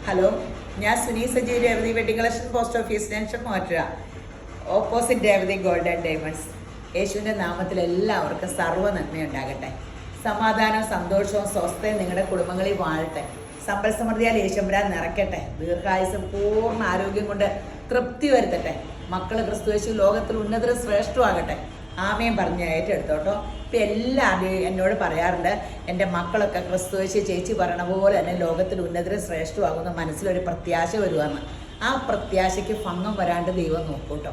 Hello, ഞാൻ Suni Sajeev Revathi wedding collection post office junction മാറ്റുക. Opposite Revathi gold and diamonds. യേശുവിൻ്റെ നാമത്തിൽ എല്ലാവർക്കും സർവ്വ നന്മയുണ്ടാകട്ടെ. സമാധാനവും സന്തോഷവും സ്വസ്ഥയും നിങ്ങളുടെ കുടുംബങ്ങളിൽ വാഴട്ടെ. സമ്പൽ സമൃദ്ധിയാൽ യേശുമ്പരാൻ നിറയ്ക്കട്ടെ. ദീർഘായുസും പൂർണ്ണ ആരോഗ്യം കൊണ്ട് തൃപ്തി വരുത്തട്ടെ. മക്കൾ ക്രിസ്തുയേശു ലോകത്തിൽ ഉന്നതര ശ്രേഷ്ഠമാകട്ടെ. ആമയും പറഞ്ഞ് ഏറ്റെടുത്തോട്ടോ. ഇപ്പം എല്ലാവരും എന്നോട് പറയാറുണ്ട്, എൻ്റെ മക്കളൊക്കെ ക്രിസ്തുയേശു ചേച്ചി പറയണ പോലെ തന്നെ ലോകത്തിൽ ഉന്നതര ശ്രേഷ്ഠമാകുന്ന മനസ്സിലൊരു പ്രത്യാശ വരുവാന്ന്. ആ പ്രത്യാശയ്ക്ക് ഭംഗം വരാണ്ട് ദൈവം നോക്കൂട്ടോ.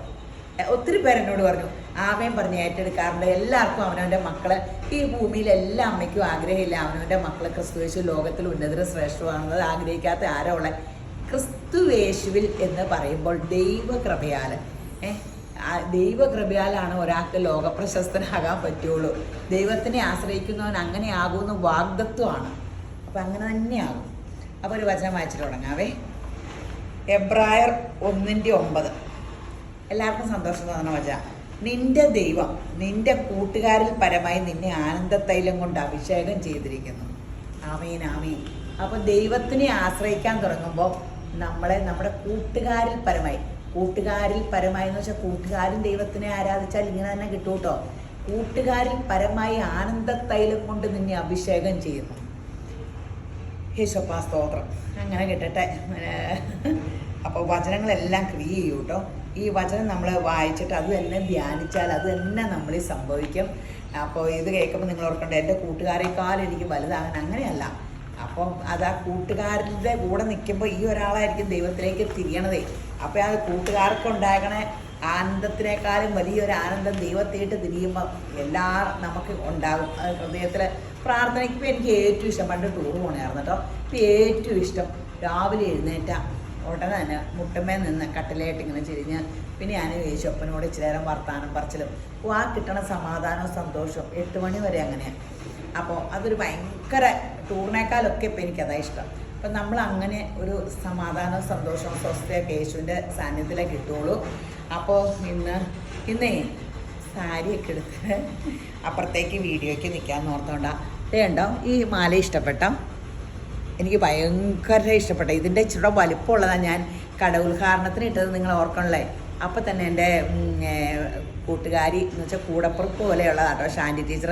ഒത്തിരി പേരെന്നോട് പറഞ്ഞു, ആമയും പറഞ്ഞ് ഏറ്റെടുക്കാറുണ്ട്. എല്ലാവർക്കും അവനവൻ്റെ മക്കള് ഈ ഭൂമിയിൽ എല്ലാ അമ്മയ്ക്കും ആഗ്രഹമില്ല അവനവൻ്റെ മക്കള് ക്രിസ്തുയേശു ലോകത്തിൽ ഉന്നതര ശ്രേഷ്ഠമാകുന്നത് ആഗ്രഹിക്കാത്ത ആരോ ഉള്ള. ക്രിസ്തുയേശുവിൽ എന്ന് പറയുമ്പോൾ ദൈവകൃപയാൽ ദൈവകൃപയാലാണ് ഒരാൾക്ക് ലോകപ്രശസ്തനാകാൻ പറ്റുള്ളൂ. ദൈവത്തിനെ ആശ്രയിക്കുന്നവൻ അങ്ങനെ ആകുമെന്ന് വാഗ്ദത്വമാണ്. അപ്പം അങ്ങനെ തന്നെയാകും. അപ്പോൾ ഒരു വചനം വായിച്ചിട്ട് തുടങ്ങാവേ. എബ്രായർ 1:9. എല്ലാവർക്കും സന്തോഷം തോന്നണ വചനം. നിന്റെ ദൈവം നിന്റെ കൂട്ടുകാരിൽ പരമായി നിന്നെ ആനന്ദത്തൈലം കൊണ്ട് അഭിഷേകം ചെയ്തിരിക്കുന്നു. ആമീൻ ആമീൻ. അപ്പം ദൈവത്തിനെ ആശ്രയിക്കാൻ തുടങ്ങുമ്പോൾ നമ്മളെ നമ്മുടെ കൂട്ടുകാരിൽ പരമായി എന്ന് വെച്ചാൽ കൂട്ടുകാരൻ ദൈവത്തിനെ ആരാധിച്ചാൽ ഇങ്ങനെ തന്നെ കിട്ടും കേട്ടോ. കൂട്ടുകാരിൽ പരമായി ആനന്ദത്തൈലം കൊണ്ട് നിന്നെ അഭിഷേകം ചെയ്യുന്നു. യേശുപ്പാ സ്തോത്രം. അങ്ങനെ കിട്ടട്ടെ. അപ്പോൾ വചനങ്ങളെല്ലാം ക്രിയ ചെയ്യും കേട്ടോ. ഈ വചനം നമ്മൾ വായിച്ചിട്ട് അത് തന്നെ ധ്യാനിച്ചാൽ അത് തന്നെ നമ്മളിൽ സംഭവിക്കും. അപ്പോൾ ഇത് കേൾക്കുമ്പോൾ നിങ്ങൾ ഓർക്കണ്ടേ, എൻ്റെ കൂട്ടുകാരെക്കാൾ എനിക്ക് വലുതാകാൻ. അങ്ങനെയല്ല. അപ്പം അത് ആ കൂട്ടുകാരുടെ കൂടെ നിൽക്കുമ്പോൾ ഈ ഒരാളായിരിക്കും ദൈവത്തിലേക്ക് തിരിയണതേ. അപ്പോൾ ആ കൂട്ടുകാർക്ക് ഉണ്ടാകണ ആനന്ദത്തിനേക്കാളും വലിയൊരു ആനന്ദം ദൈവത്തേട്ട് തിരിയുമ്പോൾ നമുക്ക് ഉണ്ടാകും. ഹൃദയത്തിൽ പ്രാർത്ഥനയ്ക്ക് ഇപ്പോൾ എനിക്ക് ഏറ്റവും ഇഷ്ടം, പണ്ട് ടൂർ പോകണമായിരുന്നു കേട്ടോ. ഇപ്പോൾ ഏറ്റവും ഇഷ്ടം രാവിലെ എഴുന്നേറ്റ ഉടനെ തന്നെ മുട്ടമേ നിന്ന് കട്ടിലായിട്ട് ഇങ്ങനെ ചെരിഞ്ഞ് പിന്നെ ഞാൻ യേശുപ്പനോട് ഇച്ചിരി നേരം വർത്താനം പറച്ചിലും ആ കിട്ടണ സമാധാനവും സന്തോഷവും 8 മണി വരെ അങ്ങനെയാണ്. അപ്പോൾ അതൊരു ഭയങ്കര ടൂറിനേക്കാളൊക്കെ ഇപ്പോൾ എനിക്കതാ ഇഷ്ടം. അപ്പം നമ്മൾ അങ്ങനെ ഒരു സമാധാനവും സന്തോഷവും സ്വസ്ഥയൊക്കെ യേശുവിൻ്റെ സാന്നിധ്യത്തിലേ കിട്ടുള്ളൂ. അപ്പോൾ ഇന്നേ സാരിയൊക്കെ എടുത്ത് അപ്പുറത്തേക്ക് വീഡിയോയ്ക്ക് നിൽക്കാമെന്ന് ഓർത്തോണ്ടാ. ഉണ്ടോ ഈ മാല ഇഷ്ടപ്പെട്ട? എനിക്ക് ഭയങ്കര ഇഷ്ടപ്പെട്ട. ഇതിൻ്റെ ഇച്ചിരി വലിപ്പമുള്ളതാണ്. ഞാൻ കട-ഉദ്ഘാടനത്തിന് ഇട്ടത് നിങ്ങൾ ഓർക്കണല്ലേ. അപ്പം തന്നെ എൻ്റെ കൂട്ടുകാരി എന്ന് വെച്ചാൽ കൂടപ്പുറപ്പ് പോലെയുള്ളതാട്ടോ ഷാൻറ്റി ടീച്ചർ.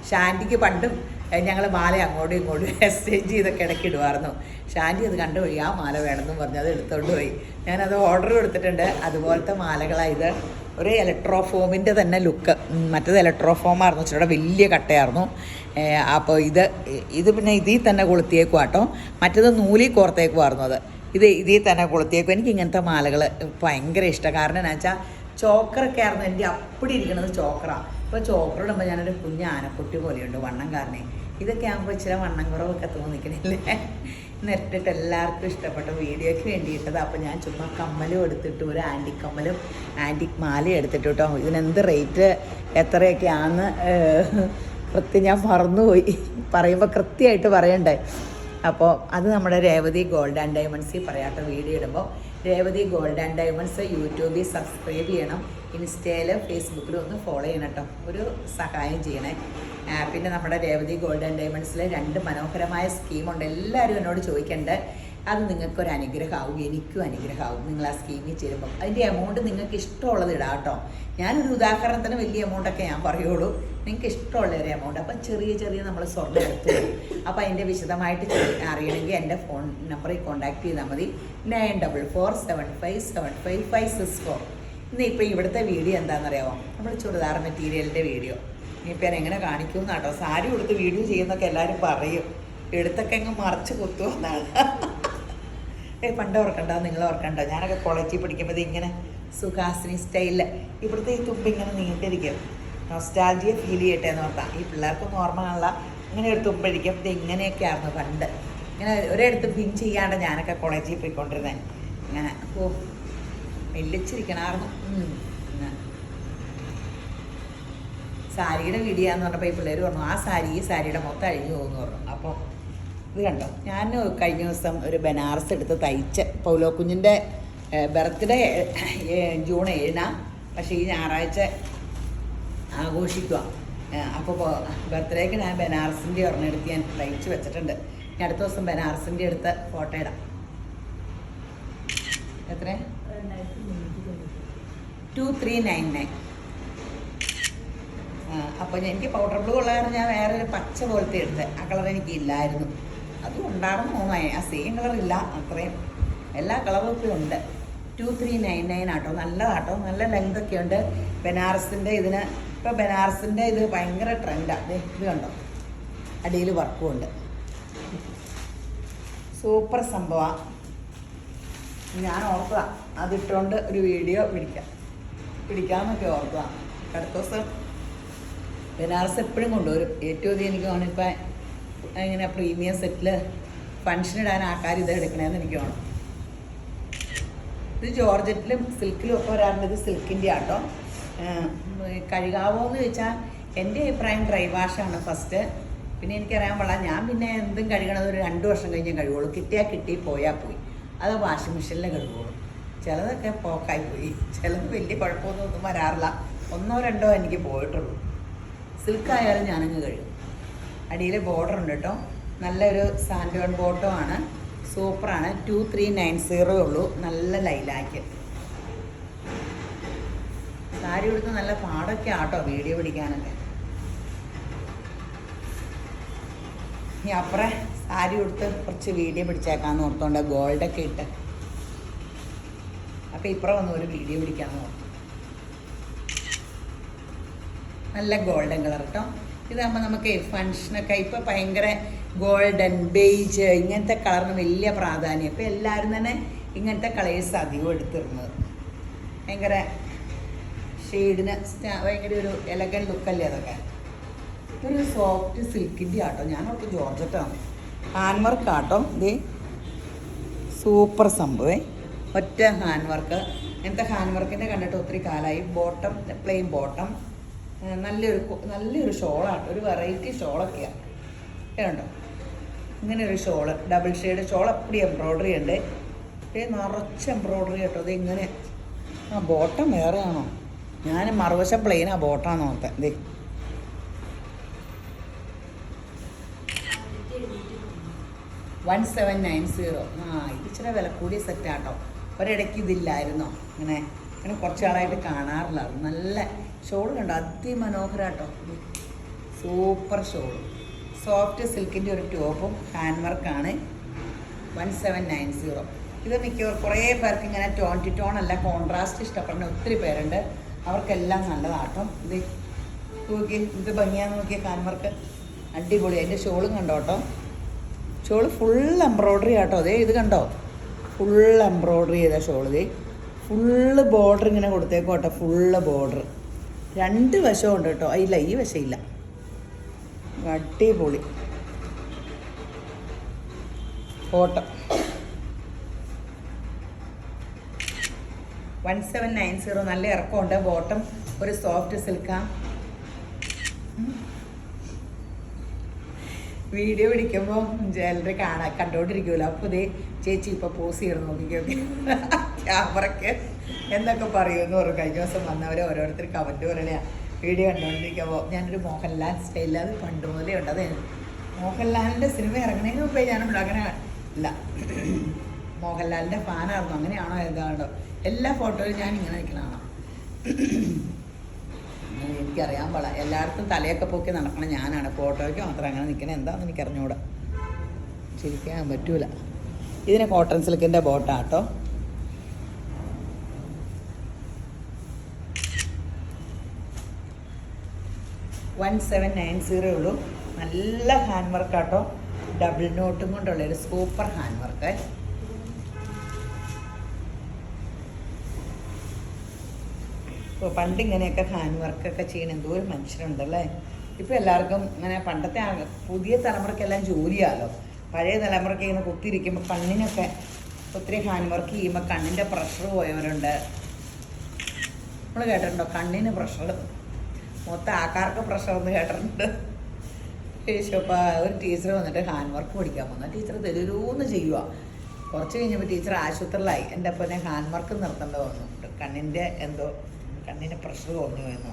ഷാൻറ്റിക്ക് പണ്ടും ഞങ്ങൾ മാല അങ്ങോട്ടും ഇങ്ങോട്ടും എക്സ്ചേഞ്ച് ചെയ്തൊക്കെ ഇടയ്ക്ക് ഇടുമായിരുന്നു. ഷാൻറ്റി അത് കണ്ടുപോയി, ആ മാല വേണമെന്നും പറഞ്ഞ് അത് എടുത്തുകൊണ്ട് പോയി. ഞാനത് ഓർഡർ കൊടുത്തിട്ടുണ്ട്. അതുപോലത്തെ മാലകളാണ് ഇത്. ഒരു ഇലക്ട്രോഫോമിൻ്റെ തന്നെ ലുക്ക്. മറ്റേത് ഇലക്ട്രോഫോമായിരുന്നു, ഇച്ചിരി വലിയ കട്ടയായിരുന്നു. അപ്പോൾ ഇത് പിന്നെ ഇതിൽ തന്നെ കൊളുത്തിയേക്കും കേട്ടോ. മറ്റേത് നൂലിൽ കോർത്തേക്കുമായിരുന്നു. ഇതിൽ തന്നെ കൊളുത്തിയേക്കും. എനിക്ക് ഇങ്ങനത്തെ മാലകൾ ഭയങ്കര ഇഷ്ടം. കാരണം എന്താ വെച്ചാൽ ചോക്കറൊക്കെ ആയിരുന്നു എൻ്റെ അപ്പടി ഇരിക്കണത് ചോക്കറാണ്. ഇപ്പോൾ ചോക്കർ ഇടുമ്പോൾ ഞാനൊരു കുഞ്ഞ് ആനക്കുട്ടി പോലെയുണ്ട് വണ്ണം കാരണം. ഇതൊക്കെ ആകുമ്പോൾ ഇച്ചിരി വണ്ണം കുറവൊക്കെ തോന്നിക്കണില്ലേ. നെറ്റിട്ട് എല്ലാവർക്കും ഇഷ്ടപ്പെട്ട വീഡിയോയ്ക്ക് വേണ്ടിയിട്ടത്. അപ്പോൾ ഞാൻ ചുമ്മാ കമ്മലും എടുത്തിട്ട് ഒരു ആൻറ്റിക് കമ്മലും ആൻറ്റിക് മാലയും എടുത്തിട്ട് കേട്ടോ. ഇതിനെന്ത് റേറ്റ് എത്രയൊക്കെയാണെന്ന് ഞാൻ മറന്നുപോയി. പറയുമ്പോൾ കൃത്യമായിട്ട് പറയണ്ടേ. അപ്പോൾ അത് നമ്മുടെ രേവതി ഗോൾഡ് ആൻഡ് ഡയമണ്ട്സിൽ പറയാത്ത വീഡിയോ ഇടുമ്പോൾ രേവതി ഗോൾഡ് ആൻഡ് ഡയമണ്ട്സ് യൂട്യൂബിൽ സബ്സ്ക്രൈബ് ചെയ്യണം. ഇൻസ്റ്റയിലും ഫേസ്ബുക്കിലും ഒന്ന് ഫോളോ ചെയ്യണം കേട്ടോ. ഒരു സഹായം ചെയ്യണേ. പിന്നെ നമ്മുടെ രേവതി ഗോൾഡ് ആൻഡ് ഡയമണ്ട്സിൽ 2 മനോഹരമായ സ്കീമുണ്ട്. എല്ലാവരും എന്നോട് ചോദിക്കേണ്ടത്. അത് നിങ്ങൾക്കൊരു അനുഗ്രഹമാവും, എനിക്കും അനുഗ്രഹമാവും. നിങ്ങൾ ആ സ്കീമിൽ ചേരുമ്പോൾ അതിൻ്റെ എമൗണ്ട് നിങ്ങൾക്ക് ഇഷ്ടമുള്ളത് ഇടാം കേട്ടോ. ഞാനൊരു ഉദാഹരണത്തിന് വലിയ എമൗണ്ടൊക്കെ ഞാൻ പറയുള്ളൂ. നിങ്ങൾക്ക് ഇഷ്ടമുള്ള ഒരു എമൗണ്ട്. അപ്പം ചെറിയ നമ്മൾ സ്വർണ്ണം എടുത്തു. അപ്പോൾ അതിൻ്റെ വിശദമായിട്ട് അറിയണമെങ്കിൽ എൻ്റെ ഫോൺ നമ്പറിൽ കോൺടാക്ട് ചെയ്താൽ മതി. 9447575564. ഇന്നിപ്പോൾ ഇവിടുത്തെ വീഡിയോ എന്താണെന്നറിയാമോ? നമ്മൾ ചുരിദാർ മെറ്റീരിയലിൻ്റെ വീഡിയോ. ഇനിയിപ്പോൾ ഞാൻ എങ്ങനെ കാണിക്കും എന്നാട്ടോ. സാരി കൊടുത്ത് വീഡിയോ ചെയ്യുന്നൊക്കെ എല്ലാവരും പറയും. എടുത്തൊക്കെ അങ്ങ് മറിച്ച് കുത്തുമെന്നാണ്. പണ്ട് ഓർക്കണ്ട, നിങ്ങൾ ഓർക്കണ്ട. ഞാനൊക്കെ കോളേജിൽ പഠിക്കുമ്പോൾ ഇങ്ങനെ സുഹാസിനി സ്റ്റൈലിൽ ഇവിടുത്തെ ഈ തുമ്പ് ഇങ്ങനെ നീണ്ടിരിക്കും. നൊസ്റ്റാൾജിയ ഫീൽ ചെയ്യട്ടെ എന്ന് പറഞ്ഞാൽ ഈ പിള്ളേർക്കൊന്നും ഓർമ്മ കാണില്ല. ഇങ്ങനെ ഒരു തുമ്പഴിക്കും. ഇത് ഇങ്ങനെയൊക്കെ ആയിരുന്നു പണ്ട്. ഇങ്ങനെ ഒരിടത്ത് പിൻ ചെയ്യാണ്ട് ഞാനൊക്കെ കോളേജിൽ പോയിക്കൊണ്ടിരുന്നത്. ഇങ്ങനെ മെല്ലിച്ചിരിക്കണമായിരുന്നു. സാരിയുടെ വീഡിയോ എന്ന് പറഞ്ഞപ്പോൾ ഈ പിള്ളേർ പറഞ്ഞു ഈ സാരിയുടെ മൊത്തം അഴിഞ്ഞു പോകുമെന്ന് പറഞ്ഞു. അപ്പോൾ ഇത് കണ്ടോ, ഞാൻ കഴിഞ്ഞ ദിവസം ഒരു ബനാറസ് എടുത്ത് തയ്ച്ച് പൗലോ കുഞ്ഞിൻ്റെ ബർത്ത്ഡേ ജൂൺ 7. പക്ഷേ ഈ ഞായറാഴ്ച ആഘോഷിക്കുക. അപ്പോൾ ബർത്ത്ഡേക്ക് ഞാൻ ബനാറസിൻ്റെ ഒരെണ്ണം എടുത്ത് ഞാൻ തയ്ച്ച് വെച്ചിട്ടുണ്ട്. അടുത്ത ദിവസം ബനാറസിൻ്റെ എടുത്ത് ഫോട്ടോ ഇടാം. എത്ര? 2399. അപ്പോൾ എനിക്ക് പൗഡർ ബ്ലൂ ഉള്ള കാരണം ഞാൻ വേറൊരു പച്ച പോലത്തെ എടുത്തത്. ആ കളർ എനിക്ക് ഇല്ലായിരുന്നു. അതും ഉണ്ടായിരുന്നു തോന്നായി. ആ സെയിം കളറില്ല. അത്രയും എല്ലാ കളറും ഒക്കെ ഉണ്ട്. 2399 ആട്ടോ. നല്ലതാട്ടോ. നല്ല ലെങ്തൊക്കെ ഉണ്ട്. ബനാറസിൻ്റെ ഇതിന് ഇപ്പോൾ ബനാറസിൻ്റെ ഇത് ഭയങ്കര ട്രെൻഡാണ്. ഇത് കണ്ടോ, അടിയിൽ വർക്കും ഉണ്ട്. സൂപ്പർ സംഭവമാണ്. ഞാൻ ഓർത്തതാണ് അതിട്ടുകൊണ്ട് ഒരു വീഡിയോ പിടിക്കാമെന്നൊക്കെ ഓർത്തതാണ്. അടുത്ത ദിവസം ബനാറസ് എപ്പോഴും കൊണ്ടുവരും. ഏറ്റവും അധികം എനിക്ക് തോന്നുന്നു ഇപ്പം ഇങ്ങനെ പ്രീമിയം സെറ്റിൽ ഫങ്ഷനിടാൻ ആൾക്കാർ ഇത് എടുക്കണമെന്ന് എനിക്ക് തോന്നുന്നു. ഇത് ജോർജറ്റിലും സിൽക്കിലും ഒക്കെ വരാറുണ്ട്. ഇത് സിൽക്കിൻ്റെ ആട്ടോ. കഴുകാവോ എന്ന് ചോദിച്ചാൽ എൻ്റെ അഭിപ്രായം ഡ്രൈ വാഷാണ് ഫസ്റ്റ്. പിന്നെ എനിക്കറിയാൻ പാടില്ല. ഞാൻ പിന്നെ എന്തും കഴുകണത് ഒരു 2 വർഷം കഴിഞ്ഞ് കഴുകുള്ളൂ. കിട്ടിയാൽ കിട്ടി, പോയാൽ പോയി. അത് വാഷിംഗ് മെഷീനിൽ കഴുകുള്ളൂ. ചിലതൊക്കെ പോക്കായി പോയി. ചിലത് വലിയ കുഴപ്പമൊന്നും വരാറില്ല. 1 or 2 എനിക്ക് പോയിട്ടുള്ളൂ. സിൽക്കായാലും ഞാനങ്ങ് കഴുകും. അടിയിൽ ബോർഡർ ഉണ്ട് കേട്ടോ. നല്ലൊരു സാൻഡോൺ ബോട്ടം ആണ്. സൂപ്പറാണ്. 2390 ഉള്ളൂ. നല്ല ലൈലാക്ക്. സാരി ഉടുത്ത് നല്ല പാടൊക്കെ ആട്ടോ വീഡിയോ പിടിക്കാനൊക്കെ. ഇനി അപ്പുറം സാരി ഉടുത്ത് കുറച്ച് വീഡിയോ പിടിച്ചേക്കാന്ന് ഓർത്തോണ്ട് ഗോൾഡൊക്കെ ഇട്ട്. അപ്പം ഇപ്പുറം വന്ന് ഒരു വീഡിയോ പിടിക്കാമെന്ന് ഓർത്തു. നല്ല ഗോൾഡൻ കളർ കേട്ടോ. ഇതാകുമ്പോൾ നമുക്ക് ഫങ്ഷനൊക്കെ ഇപ്പോൾ ഭയങ്കര ഗോൾഡൻ, ബേജ് ഇങ്ങനത്തെ കളറിന് വലിയ പ്രാധാന്യം. ഇപ്പോൾ എല്ലാവരും തന്നെ ഇങ്ങനത്തെ കളേഴ്സ് അധികം എടുത്തിരുന്നത്. ഭയങ്കര ഷെയ്ഡിന് ഭയങ്കര ഒരു എലഗൻ ലുക്കല്ലേ അതൊക്കെ. ഇതൊരു സോഫ്റ്റ് സിൽക്കിൻ്റെ ആട്ടോ. ഞാനൊക്കെ ജോർജറ്റാണ്. ഹാൻഡ് വർക്ക് ആട്ടോ. ഇത് സൂപ്പർ സംഭവേ. ഒറ്റ ഹാൻഡ് വർക്ക്. ഇങ്ങനത്തെ ഹാൻഡ് വർക്കിൻ്റെ കണ്ടിട്ട് ഒത്തിരി കാലമായി. Bottom plain bottom. നല്ലൊരു ഷോളാട്ടോ. ഒരു വെറൈറ്റി ഷോളൊക്കെയാണ് കേട്ടോ. ഇങ്ങനെ ഒരു ഷോള്, ഡബിൾ ഷെയ്ഡ് ഷോൾ. അപ്പടി എംബ്രോയ്ഡറി ഉണ്ട്. നിറച്ച് എംബ്രോയ്ഡറി കേട്ടോ. ഇത് ഇങ്ങനെ. ബോട്ടം വേറെയാണോ? ഞാൻ മറുവശം പ്ലെയിനാ ബോട്ടാന്ന് ഓർത്തത്. ഇത് 1790. ഇത് ഇച്ചിരി വില കൂടിയ സെറ്റാട്ടോ. ഒരിടയ്ക്ക് ഇതില്ലായിരുന്നോ ഇങ്ങനെ കുറച്ച് നാളായിട്ട് കാണാറില്ല. നല്ല ഷോൾ കണ്ടോ, അതിമനോഹരാട്ടോ. Super shawl. സോഫ്റ്റ് സിൽക്കിൻ്റെ ഒരു ടോപ്പും ഹാൻഡ് വർക്കാണ്. 1790. ഇത് കുറേ പേർക്ക് ഇങ്ങനെ ടോൺ ടു ടോൺ അല്ല കോൺട്രാസ്റ്റ് ഇഷ്ടപ്പെടുന്ന ഒത്തിരി പേരുണ്ട്. അവർക്കെല്ലാം നല്ലതാട്ടോ. ഇത് നോക്കി, ഇത് ഭംഗിയാന്ന് നോക്കിയ ഹാൻഡ് വർക്ക് അടിപൊളി. അതിൻ്റെ ഷോളും കണ്ടോ കേട്ടോ. ഷോള് ഫുൾ എംബ്രോയ്ഡറി ആട്ടോ. അതേ ഇത് കണ്ടോ, ഫുൾ എംബ്രോയ്ഡറി ചെയ്ത ഷോൾ. ഇതേ ഫുള്ള് ബോർഡർ ഇങ്ങനെ കൊടുത്തേക്കോട്ടെ. ഫുള്ള് ബോർഡർ 2 വശവും ഉണ്ട് കേട്ടോ. ഇല്ല, ഈ വശം ഇല്ല. അടിപൊളി ഫോട്ടോ. 1790. നല്ല ഇറക്കമുണ്ട്. ബോട്ടം ഒരു സോഫ്റ്റ് സിൽക്കാണ്. വീഡിയോ പിടിക്കുമ്പോൾ ചിലർ കണ്ടോണ്ടിരിക്കുമല്ലോ. അപ്പോൾ ഇതേ ചേച്ചി ഇപ്പോൾ പോസ് ചെയ്ത് നോക്കിക്കൊക്കെ ക്യാമറയ്ക്ക് എന്നൊക്കെ പറയുമെന്ന് പറഞ്ഞു. കഴിഞ്ഞ ദിവസം വന്നവർ ഓരോരുത്തർ കമൻറ്റ് പറയണ വീഡിയോ കണ്ടുകൊണ്ടിരിക്കുമ്പോൾ ഞാനൊരു മോഹൻലാൽ സ്റ്റൈലിൽ അത് പണ്ട് മുതലേ ഉണ്ട്. അത് മോഹൻലാലിൻ്റെ സിനിമ ഇറങ്ങുന്നതിന് മുമ്പേ ഞാനുണ്ട്. അങ്ങനെ ഇല്ല, മോഹൻലാലിൻ്റെ ഫാനായിരുന്നു. അങ്ങനെയാണോ ഏതാണോ എല്ലാ ഫോട്ടോയും ഞാൻ ഇങ്ങനെ നിൽക്കണതാണ്. എനിക്കറിയാൻ പാടില്ല. എല്ലായിടത്തും തലയൊക്കെ പൊക്കി നടക്കണം ഞാനാണ്. ഫോട്ടോയ്ക്ക് മാത്രം അങ്ങനെ നിൽക്കണേ എന്താണെന്ന് എനിക്കറിഞ്ഞൂടാ. ചിരിക്കാൻ പറ്റൂല. ഇതിന് കോട്ടൺ സിൽക്കിൻ്റെ ബോട്ടാട്ടോ. $1790 ഉള്ളൂ. നല്ല ഹാൻഡ് വർക്കാട്ടോ. ഡബിൾ നോട്ടും കൊണ്ടുള്ളൊരു സൂപ്പർ ഹാൻഡ് വർക്ക്. ഇപ്പോൾ പണ്ട് ഇങ്ങനെയൊക്കെ ഹാൻഡ് വർക്കൊക്കെ ചെയ്യണം എന്തോ ഒരു മനുഷ്യരുണ്ടല്ലേ. ഇപ്പോൾ എല്ലാവർക്കും ഇങ്ങനെ പണ്ടത്തെ പുതിയ തലമുറയ്ക്കെല്ലാം ജോലിയാലോ. പഴയ തലമുറയ്ക്ക് ഇങ്ങനെ കുത്തിയിരിക്കുമ്പോൾ കണ്ണിനൊക്കെ ഒത്തിരി ഹാൻഡ് വർക്ക് ചെയ്യുമ്പോൾ കണ്ണിൻ്റെ പ്രഷർ പോയവരുണ്ട്. നമ്മൾ കേട്ടിട്ടുണ്ടോ കണ്ണിന് പ്രഷർ? മൊത്തം ആൾക്കാർക്ക് പ്രഷർ എന്ന് കേട്ടിട്ടുണ്ട്. അപ്പോൾ ഒരു ടീച്ചർ വന്നിട്ട് ഹാൻഡ് വർക്ക് പഠിക്കാൻ വന്നു. ടീച്ചർ തരൂന്ന് ചെയ്യുക. കുറച്ച് കഴിഞ്ഞപ്പോൾ ടീച്ചർ ആശുപത്രിയിലായി. എൻ്റെ അപ്പം ഞാൻ ഹാൻഡ് വർക്ക് നിർത്തേണ്ട വന്നു. കണ്ണിന് പ്രഷർ കുറഞ്ഞു പോയെന്നോ.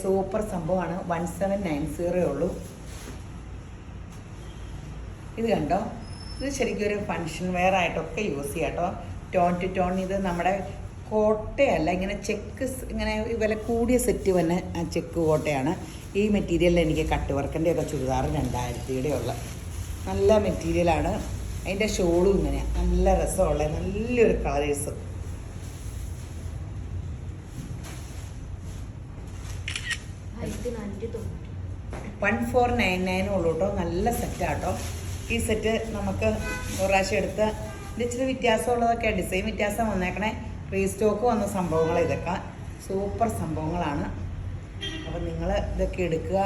സൂപ്പർ സംഭവമാണ്. 1790 ഉള്ളൂ. ഇത് കണ്ടോ, ഇത് ശരിക്കും ഒരു ഫങ്ഷൻ വെയർ ആയിട്ടൊക്കെ യൂസ് ചെയ്യാം കേട്ടോ. Tone to tone. ഇത് നമ്മുടെ കോട്ടയല്ല, ഇങ്ങനെ ചെക്ക്, ഇങ്ങനെ വില കൂടിയ സെറ്റ് തന്നെ ചെക്ക് കോട്ടയാണ്. ഈ മെറ്റീരിയലിൽ എനിക്ക് കട്ട് വർക്കിൻ്റെ ഒക്കെ ചുരിദാർ 2000 ഉള്ള നല്ല മെറ്റീരിയലാണ്. അതിൻ്റെ ഷോളും ഇങ്ങനെയാണ്, നല്ല രസമുള്ള നല്ലൊരു കളേഴ്സ്. $1499 ഉള്ളൂ കേട്ടോ. നല്ല സെറ്റാട്ടോ ഈ സെറ്റ്. നമുക്ക് ഒരു പ്രാവശ്യം എടുത്ത് ഇത് ഇച്ചിരി വ്യത്യാസമുള്ളതൊക്കെ, ഡിസൈൻ വ്യത്യാസം വന്നേക്കണേ. റീസ്റ്റോക്ക് വന്ന സംഭവങ്ങൾ ഇതൊക്കെ സൂപ്പർ സംഭവങ്ങളാണ്. അപ്പം നിങ്ങൾ ഇതൊക്കെ എടുക്കുക.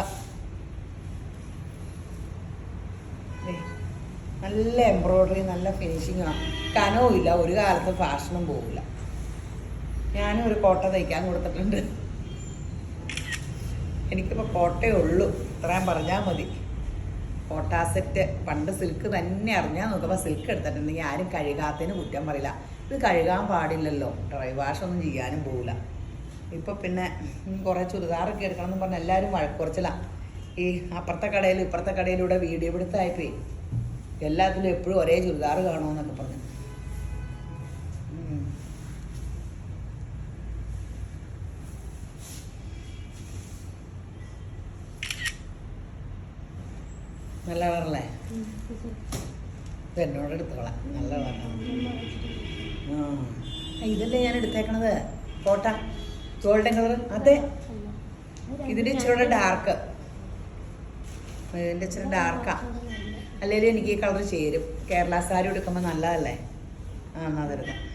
നല്ല എംബ്രോയ്ഡറി, നല്ല ഫിനിഷിങ്ങാണ്. കനവും ഇല്ല, ഒരു കാലത്ത് ഫാഷനും പോകില്ല. ഞാനും ഒരു കോട്ട തയ്ക്കാൻ കൊടുത്തിട്ടുണ്ട്. എനിക്കിപ്പോൾ കോട്ടയേ ഉള്ളൂ, ഇത്രയും പറഞ്ഞാൽ മതി. കോട്ട സെറ്റ് പണ്ട് സിൽക്ക് തന്നെ അറിഞ്ഞാൽ നോക്കുമ്പോൾ സിൽക്ക് എടുത്തിട്ടുണ്ടെങ്കിൽ ആരും കഴുകാത്തതിന് കുറ്റം പറയില്ല. ഇത് കഴുകാൻ പാടില്ലല്ലോ, ഡ്രൈ വാഷൊന്നും ചെയ്യാനും പോകില്ല. ഇപ്പോൾ പിന്നെ കുറേ ചുരിദാറൊക്കെ എടുക്കണം എന്ന് പറഞ്ഞാൽ എല്ലാവരും വഴക്കുറച്ചില്ല. ഈ അപ്പുറത്തെ കടയിലും ഇപ്പുറത്തെ കടയിലൂടെ വീഡിയോ പിടുത്തമായിപ്പോയി എല്ലാത്തിലും എപ്പോഴും ഒരേ ചുരിദാർ കാണുമെന്നൊക്കെ പറഞ്ഞു. നല്ല കളറല്ലേ? ഇത് എന്നോട് എടുത്തോളാം, നല്ല കളറാണ്. ഇതല്ലേ ഞാൻ എടുത്തേക്കണത്, കോട്ട ഗോൾഡൻ കളർ. അതെ, ഇതിൻ്റെ ഇച്ചിരി ഡാർക്ക്, ഇതിൻ്റെ ഇച്ചിരി ഡാർക്കാ. അല്ലെങ്കിൽ എനിക്ക് ഈ കളർ ചേരും. കേരള സാരി എടുക്കുമ്പോൾ നല്ലതല്ലേ? എന്നാ തരുന്നത്.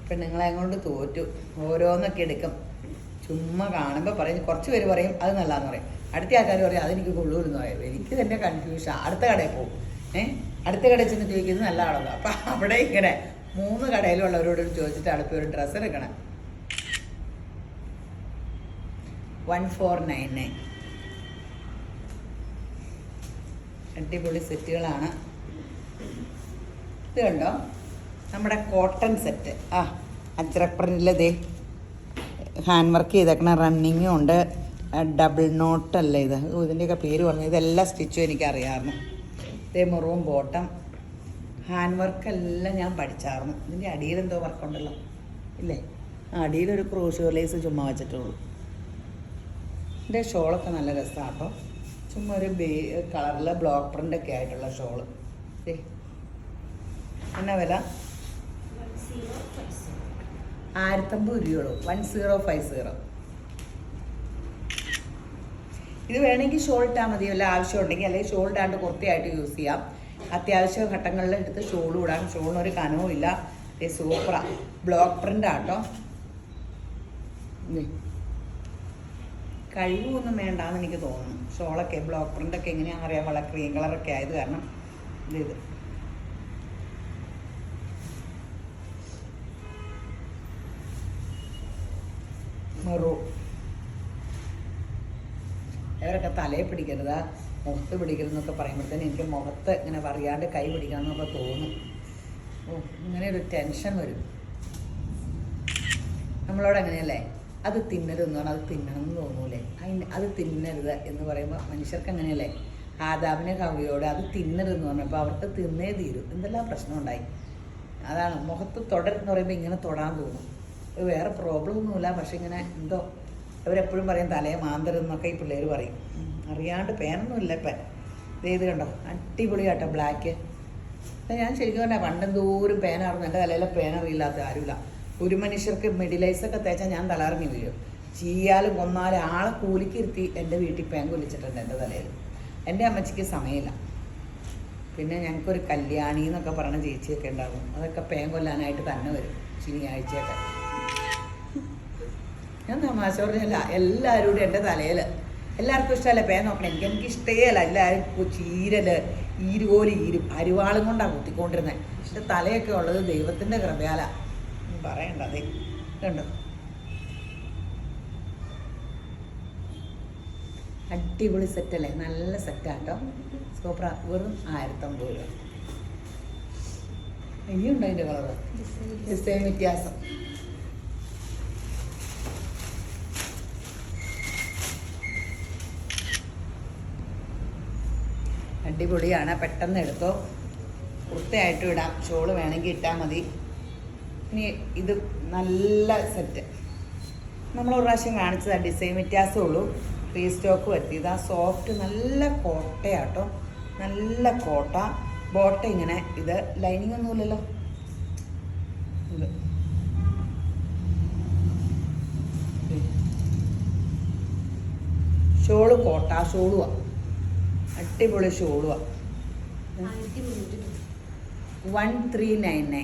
പെണ്ണുങ്ങളെ കൊണ്ട് തോറ്റു. ഓരോന്നൊക്കെ എടുക്കും, ചുമ്മാ കാണുമ്പോൾ പറയും. കുറച്ച് പേര് പറയും അത് നല്ലതെന്ന് പറയും, അടുത്ത ആൾക്കാർ പറയും അതെനിക്ക് കൊള്ളൂരെന്ന് പറയും. എനിക്ക് തന്നെ കൺഫ്യൂഷൻ. അടുത്ത കടയിൽ പോകും, അടുത്ത കടയിൽ ചെന്ന് ചോദിക്കുന്നത് നല്ല ആളല്ലോ. അപ്പം അവിടെ ഇങ്ങനെ 3 കടയിലുള്ളവരോട് ചോദിച്ചിട്ടാണ് ഇപ്പോൾ ഒരു ഡ്രസ്സ് എടുക്കണം. 1499. അടിപൊളി സെറ്റുകളാണ്. ഇത് കണ്ടോ, നമ്മുടെ കോട്ടൺ സെറ്റ്. അജ്രപ്രിൻ്റിലതേ ഹാൻഡ് വർക്ക് ചെയ്തേക്കണ റണ്ണിങ്ങും ഉണ്ട്. ഡബിൾ നോട്ടല്ലേ ഇത്? ഇതിൻ്റെയൊക്കെ പേര് പറഞ്ഞു. ഇതെല്ലാം സ്റ്റിച്ചും എനിക്കറിയാമായിരുന്നു. ഇതേ മുറിവും ബോട്ടം ഹാൻഡ് വർക്കെല്ലാം ഞാൻ പഠിച്ചായിരുന്നു. ഇതിൻ്റെ അടിയിലെന്തോ വർക്കുണ്ടല്ലോ ഇല്ലേ? അടിയിലൊരു ക്രോഷ്യോ ലേസ് ചുമ്മാ വെച്ചിട്ടുള്ളൂ. ഇതിൻ്റെ ഷോളൊക്കെ നല്ല രസമാണ് കേട്ടോ. ചുമ്മാ ഒരു കളറിൽ ബ്ലോക്ക് പ്രിൻ്റൊക്കെ ആയിട്ടുള്ള ഷോള്. എന്നാ വില? 1050 രൂപയുള്ളൂ. 1050. ഇത് വേണമെങ്കിൽ ഷോൾ ഇട്ടാൽ മതി, വല്ല ആവശ്യം ഉണ്ടെങ്കിൽ. അല്ലെങ്കിൽ ഷോൾ ഇടാണ്ട് കുർത്തിയായിട്ട് യൂസ് ചെയ്യാം. അത്യാവശ്യ ഘട്ടങ്ങളിൽ എടുത്ത് ഷോൾ ഇടാം. ഷോളിനൊരു കനവും ഇല്ല. സൂപ്പറാ. ബ്ലോക്ക് പ്രിൻ്റ് ആട്ടോ. കഴിവൊന്നും വേണ്ടാന്ന് എനിക്ക് തോന്നുന്നു. ഷോളൊക്കെ ബ്ലോക്ക് പ്രിൻ്റൊക്കെ എങ്ങനെയാണെന്ന് അറിയാൻ വളരെ ക്രീം കളറൊക്കെ ആയത് കാരണം ഇത് മെറൂൺ. ഇവരൊക്കെ തലയെ പിടിക്കരുത്, മുഖത്ത് പിടിക്കരുതെന്നൊക്കെ പറയുമ്പോഴത്തേന് എനിക്ക് മുഖത്ത് ഇങ്ങനെ പറയാണ്ട് കൈ പിടിക്കണമെന്നൊക്കെ തോന്നും. ഇങ്ങനെ ഒരു ടെൻഷൻ വരും. നമ്മളോട് അങ്ങനെയല്ലേ, അത് തിന്നരുതെന്ന് പറഞ്ഞാൽ അത് തിന്നണം എന്ന് തോന്നൂലേ? അത് തിന്നരുത് എന്ന് പറയുമ്പോൾ മനുഷ്യർക്ക് അങ്ങനെയല്ലേ? ആദാമിനെ ഹവ്വയോട് അത് തിന്നരുതെന്ന് പറഞ്ഞപ്പോൾ അവർക്ക് തിന്നേ തീരും. എന്തെല്ലാം പ്രശ്നം ഉണ്ടായി. അതാണ് മുഖത്ത് തുടരുന്ന് പറയുമ്പോൾ ഇങ്ങനെ തൊടാൻ തോന്നും. വേറെ പ്രോബ്ലം ഒന്നുമില്ല, പക്ഷെ ഇങ്ങനെ എന്തോ അവരെപ്പോഴും പറയും തലയെ മാന്തരുന്നൊക്കെ ഈ പിള്ളേർ പറയും. അറിയാണ്ട് പേനൊന്നുമില്ല ഇപ്പം. ഇത് കണ്ടോ, അടിപൊളിയാട്ടോ ബ്ലാക്ക്. ഞാൻ ശരിക്കും പറഞ്ഞാൽ പണ്ടെന്തോരം പേനായിരുന്നു. എൻ്റെ തലയിലെ പേനറിയില്ലാത്ത ആരുമില്ല. ഒരു മനുഷ്യർക്ക് മെഡിലൈസൊക്കെ തേച്ചാൽ ഞാൻ തലറിഞ്ഞ് വീഴും. ചീയാലും കൊന്നാലും ആളെ കൂലിക്കിരുത്തി എൻ്റെ വീട്ടിൽ പേൻ കൊല്ലിച്ചിട്ടുണ്ട് എൻ്റെ തലയിൽ. എൻ്റെ അമ്മച്ചിക്ക് സമയമില്ല. പിന്നെ ഞങ്ങൾക്കൊരു കല്യാണി എന്നൊക്കെ പറഞ്ഞ ചേച്ചിയൊക്കെ ഉണ്ടാകും. അതൊക്കെ പേൻ കൊല്ലാനായിട്ട് തന്നെ വരും ശനിയാഴ്ചയൊക്കെ. ഞാൻ തമാശ പറഞ്ഞല്ല, എല്ലാവരും കൂടി എൻ്റെ തലയിൽ. എല്ലാവർക്കും ഇഷ്ടമല്ല പേൻ നോക്കണം. എനിക്ക് ഇഷ്ടമല്ല. എല്ലാവരും ചീരൽ ഈരുപോലെ ഈരും അരിവാളും കൊണ്ടാണ് കുത്തിക്കൊണ്ടിരുന്നത്. പക്ഷെ തലയൊക്കെ ഉള്ളത് ദൈവത്തിൻ്റെ കൃപയാല. പറയണ്ട. അതെ കണ്ടോ, അടിപൊളി സെറ്റല്ലേ? നല്ല സെറ്റാട്ടോ. സൂപ്പർ. വെറും 1050 രൂപ. ഇനിയുണ്ടോ അതിൻ്റെ കളറ്? ഡിസൈൻ വ്യത്യാസം. അടിപൊളിയാണ്, പെട്ടെന്ന് എടുത്തോ. വൃത്തിയായിട്ടും ഇടാം, ഷോള് വേണമെങ്കിൽ ഇട്ടാൽ മതി. ഇനി ഇത് നല്ല സെറ്റ്, നമ്മൾ ഒരു പ്രാവശ്യം കാണിച്ചതാണ്, ഡിസൈൻ വ്യത്യാസമേ ഉള്ളൂ, റീസ്റ്റോക്ക് വരുത്തിയത്. ആ സോഫ്റ്റ് നല്ല കോട്ടയാട്ടോ, നല്ല കോട്ട. ബോട്ട ഇങ്ങനെ, ഇത് ലൈനിങ് ഒന്നുമില്ലല്ലോ. ഇത് ഷോള് കോട്ട ഷോളുവാ, അടിപൊളി ഷോളുവാ. 1399.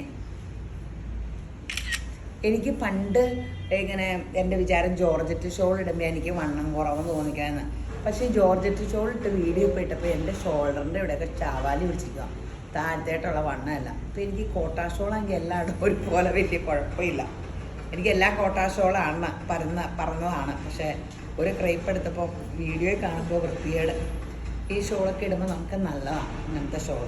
എനിക്ക് പണ്ട് ഇങ്ങനെ എൻ്റെ വിചാരം ജോർജറ്റ് ഷോൾ ഇടുമ്പോൾ എനിക്ക് വണ്ണം കുറവ് തോന്നിക്കാന്ന്. പക്ഷേ ജോർജറ്റ് ഷോൾ ഇട്ട് വീഡിയോ ഇപ്പോൾ ഇട്ടപ്പോൾ എൻ്റെ ഷോൾഡറിൻ്റെ ഇവിടെയൊക്കെ ചാവാലി പിടിച്ചിരിക്കുക, താഴത്തേട്ടുള്ള വണ്ണമല്ല. അപ്പോൾ എനിക്ക് കോട്ടാ ഷോളാണെങ്കിൽ എല്ലായിടും ഒരുപോലെ വലിയ കുഴപ്പമില്ല. എനിക്ക് എല്ലാ കോട്ടാ ഷോളാണ് പറഞ്ഞതാണ്. പക്ഷേ ഒരു ക്രൈപ്പ് എടുത്തപ്പോൾ വീഡിയോയിൽ കാണുമ്പോൾ വൃത്തികേട്. ഈ ഷോളൊക്കെ ഇടുമ്പോൾ നമുക്ക് നല്ലതാണ് ഇങ്ങനത്തെ ഷോൾ.